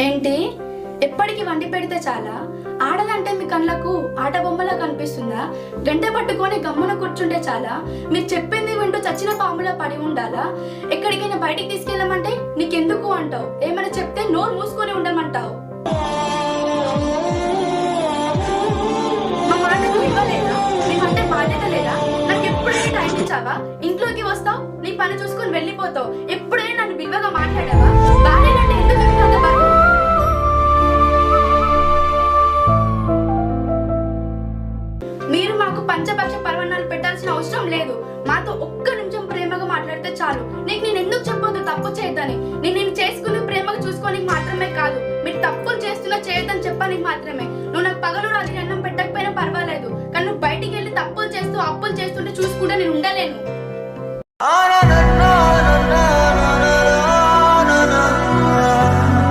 ఏంటి? ఎప్పటికి వండి పెడితే చాలా? ఆడదంటే మీ కళ్ళకు ఆట బొమ్మలా కనిపిస్తుందా? గంట పట్టుకొని గమ్మున కూర్చుంటే చాలా? మీరు చెప్పింది వింటూ చచ్చిన పాములా పడి ఉండాలా? ఎక్కడికైనా బయటికి తీసుకెళ్ళమంటే నీకెందుకు అంటావు, ఏమైనా చెప్తే నోరు మూసుకొని ఉండమంటావు. మా మాటకు ఇవ్వలేదా? నీకంటే బాధ్యత లేదా? నాకు ఎప్పుడైనా టైం ఇచ్చావా? ఇంట్లోకి వస్తావు, నీ పని చూసుకొని వెళ్ళిపోతావు. ఎప్పుడైనా నన్ను విలువగా మాట్లాడావా? భార్యనంటే ఎందుకు మీకు అంత బరువు? మీరు మాకు పంచపక్ష పర్వణాలు పెట్టాల్సిన అవసరం లేదు. మాతో ఒక్క నిమిషం ప్రేమగా మాట్లాడితే చాలు. నీకు నేను ఎందుకు చెప్పొద్దు తప్పు చేయొద్దని? నేను చేసుకుని ప్రేమగా చూసుకోనికి మాత్రమే కాదు, మీరు తప్పులు చేస్తున్నా చేయొద్దని చెప్పడానికి మాత్రమే. నువ్వు నాకు పగలు రాత్రి అన్నం పెట్టకపోయినా పర్వాలేదు, కానీ నువ్వు బయటికి వెళ్ళి తప్పులు చేస్తూ అప్పులు చేస్తుంటే చూసుకుంటే నేను ఉండలేను.